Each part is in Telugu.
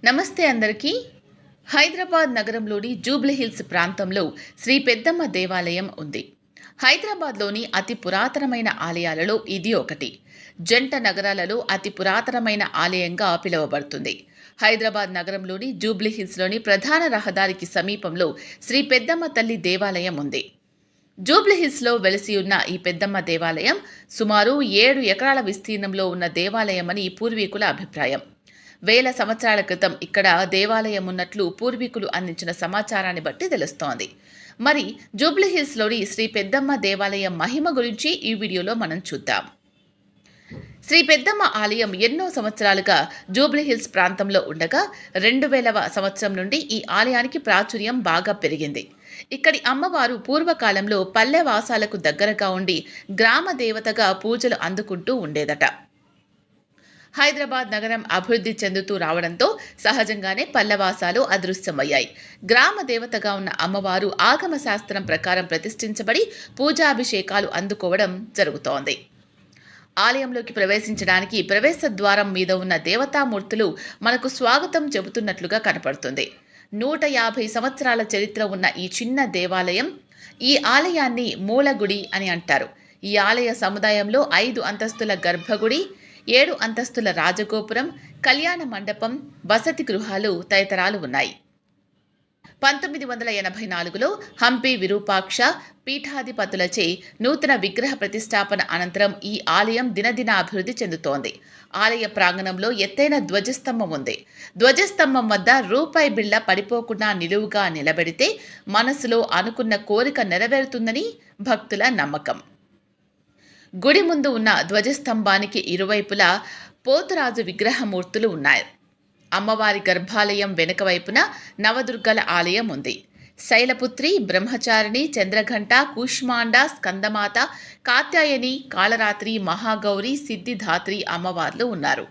నమస్తే అందరికీ. హైదరాబాద్ నగరంలోని జూబ్లీహిల్స్ ప్రాంతంలో శ్రీ పెద్దమ్మ దేవాలయం ఉంది. హైదరాబాద్లోని అతి పురాతనమైన ఆలయాలలో ఇది ఒకటి. జంట నగరాలలో అతి పురాతనమైన ఆలయంగా పిలువబడుతుంది. హైదరాబాద్ నగరంలోని జూబ్లీహిల్స్లోని ప్రధాన రహదారికి సమీపంలో శ్రీ పెద్దమ్మ తల్లి దేవాలయం ఉంది. జూబ్లీహిల్స్లో వెలిసి ఉన్న ఈ పెద్దమ్మ దేవాలయం సుమారు 7 ఎకరాల విస్తీర్ణంలో ఉన్న దేవాలయమని పూర్వీకుల అభిప్రాయం. వేల సంవత్సరాల క్రితం ఇక్కడ దేవాలయం ఉన్నట్లు పూర్వీకులు అందించిన సమాచారాన్ని బట్టి తెలుస్తోంది. మరి జూబ్లీహిల్స్లోని శ్రీ పెద్దమ్మ దేవాలయం మహిమ గురించి ఈ వీడియోలో మనం చూద్దాం. శ్రీ పెద్దమ్మ ఆలయం ఎన్నో సంవత్సరాలుగా జూబ్లీహిల్స్ ప్రాంతంలో ఉండగా 2000వ సంవత్సరం నుండి ఈ ఆలయానికి ప్రాచుర్యం బాగా పెరిగింది. ఇక్కడి అమ్మవారు పూర్వకాలంలో పల్లె వాసాలకు దగ్గరగా ఉండి గ్రామ దేవతగా పూజలు అందుకుంటూ ఉండేదట. హైదరాబాద్ నగరం అభివృద్ధి చెందుతూ రావడంతో సహజంగానే పల్లెవాసాలు అదృశ్యమయ్యాయి. గ్రామ దేవతగా ఉన్న అమ్మవారు ఆగమ శాస్త్రం ప్రకారం ప్రతిష్ఠించబడి పూజాభిషేకాలు అందుకోవడం జరుగుతోంది. ఆలయంలోకి ప్రవేశించడానికి ప్రవేశ ద్వారం మీద ఉన్న దేవతామూర్తులు మనకు స్వాగతం చెబుతున్నట్లుగా కనపడుతుంది. 150 సంవత్సరాల చరిత్ర ఉన్న ఈ చిన్న దేవాలయం, ఈ ఆలయాన్ని మూలగుడి అని అంటారు. ఈ ఆలయ సముదాయంలో 5 అంతస్తుల గర్భగుడి, 7 అంతస్తుల రాజగోపురం, కళ్యాణ మండపం, వసతి గృహాలు తదితరాలు ఉన్నాయి. 1984లో హంపి విరూపాక్ష పీఠాధిపతులచే నూతన విగ్రహ ప్రతిష్టాపన అనంతరం ఈ ఆలయం దినదిన అభివృద్ధి చెందుతోంది. ఆలయ ప్రాంగణంలో ఎత్తైన ధ్వజస్తంభం ఉంది. ధ్వజస్తంభం వద్ద రూపాయి బిళ్ళ పడిపోకుండా నిలువుగా నిలబెడితే మనసులో అనుకున్న కోరిక నెరవేరుతుందని భక్తుల నమ్మకం. గుడి ముందు ఉన్న ధ్వజస్తంభానికి ఇరువైపులా పోతురాజు విగ్రహమూర్తులు ఉన్నాయి. అమ్మవారి గర్భాలయం వెనుక వైపున నవదుర్గల ఆలయం ఉంది. శైలపుత్రి, బ్రహ్మచారిణి, చంద్రఘంట, కూష్మాండ, స్కందమాత, కాత్యాయని, కాళరాత్రి, మహాగౌరి, సిద్ధిధాత్రి అమ్మవార్లు ఉన్నారు.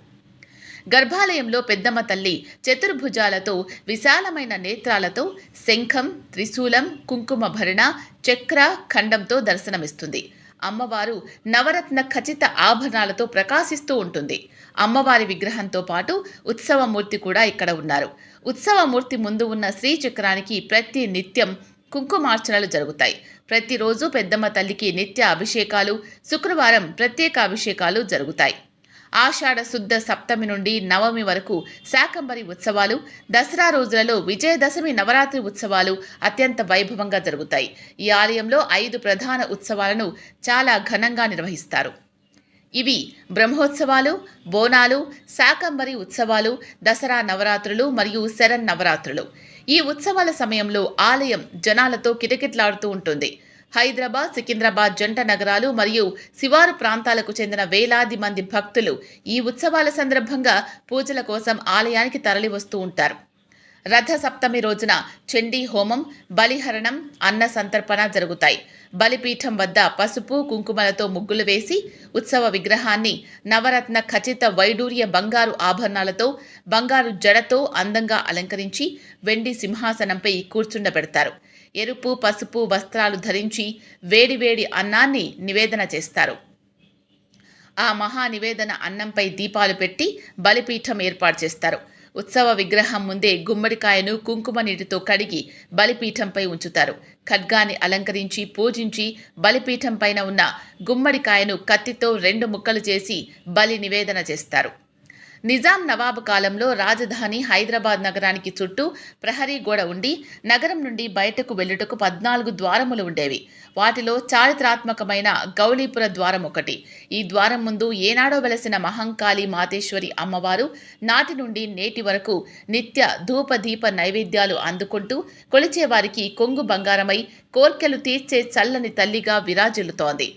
గర్భాలయంలో పెద్దమ్మ తల్లి చతుర్భుజాలతో, విశాలమైన నేత్రాలతో, శంఖం, త్రిశూలం, కుంకుమ భరణ, చక్ర, ఖండంతో దర్శనమిస్తుంది. అమ్మవారు నవరత్న ఖచిత ఆభరణాలతో ప్రకాశిస్తూ ఉంటుంది. అమ్మవారి విగ్రహంతో పాటు ఉత్సవమూర్తి కూడా ఇక్కడ ఉన్నారు. ఉత్సవమూర్తి ముందు ఉన్న శ్రీచక్రానికి ప్రతి నిత్యం కుంకుమార్చనలు జరుగుతాయి. ప్రతిరోజు పెద్దమ్మ తల్లికి నిత్య అభిషేకాలు, శుక్రవారం ప్రత్యేక అభిషేకాలు జరుగుతాయి. ఆషాఢ శుద్ధ సప్తమి నుండి నవమి వరకు శాకంబరి ఉత్సవాలు, దసరా రోజులలో విజయదశమి నవరాత్రి ఉత్సవాలు అత్యంత వైభవంగా జరుగుతాయి. ఈ ఆలయంలో 5 ప్రధాన ఉత్సవాలను చాలా ఘనంగా నిర్వహిస్తారు. ఇవి బ్రహ్మోత్సవాలు, బోనాలు, శాకంబరి ఉత్సవాలు, దసరా నవరాత్రులు మరియు శరన్నవరాత్రులు. ఈ ఉత్సవాల సమయంలో ఆలయం జనాలతో కిటకిటలాడుతూ ఉంటుంది. హైదరాబాద్, సికింద్రాబాద్ జంట నగరాలు మరియు శివారు ప్రాంతాలకు చెందిన వేలాది మంది భక్తులు ఈ ఉత్సవాల సందర్భంగా పూజల కోసం ఆలయానికి తరలి వస్తూ ఉంటారు. రథ సప్తమి రోజున చండీ హోమం, బలిహరణం, అన్న సంతర్పణ జరుగుతాయి. బలిపీఠం వద్ద పసుపు, కుంకుమలతో ముగ్గులు వేసి ఉత్సవ విగ్రహాన్ని నవరత్న ఖచిత వైడూర్య బంగారు ఆభరణాలతో, బంగారు జడతో అందంగా అలంకరించి వెండి సింహాసనంపై కూర్చుండబెడతారు. ఎరుపు, పసుపు వస్త్రాలు ధరించి వేడివేడి అన్నాన్ని నివేదన చేస్తారు. ఆ మహా నివేదన అన్నంపై దీపాలు పెట్టి బలిపీఠం ఏర్పాటు చేస్తారు. ఉత్సవ విగ్రహం ముందే గుమ్మడికాయను కుంకుమ నీటితో కడిగి బలిపీఠంపై ఉంచుతారు. ఖడ్గాన్ని అలంకరించి పూజించి బలిపీఠం పైన ఉన్న గుమ్మడికాయను కత్తితో 2 ముక్కలు చేసి బలి నివేదన చేస్తారు. నిజాం నవాబు కాలంలో రాజధాని హైదరాబాద్ నగరానికి చుట్టూ ప్రహరీ గోడ ఉండి నగరం నుండి బయటకు వెళ్ళుటకు 14 ద్వారములు ఉండేవి. వాటిలో చారిత్రాత్మకమైన గౌలీపుర ద్వారం ఒకటి. ఈ ద్వారం ముందు ఏనాడో వెలసిన మహంకాళి మాతేశ్వరి అమ్మవారు నాటి నుండి నేటి వరకు నిత్య ధూపదీప నైవేద్యాలు అందుకుంటూ కొలిచేవారికి కొంగు బంగారమై కోర్కెలు తీర్చే చల్లని తల్లిగా విరాజిల్లుతోంది.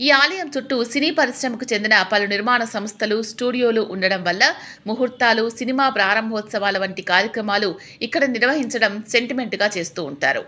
ఈ ఆలయం చుట్టూ సినీ పరిశ్రమకు చెందిన పలు నిర్మాణ సంస్థలు, స్టూడియోలు ఉండడం వల్ల ముహూర్తాలు, సినిమా ప్రారంభోత్సవాల వంటి కార్యక్రమాలు ఇక్కడ నిర్వహించడం సెంటిమెంట్గా చేస్తూ ఉంటారు.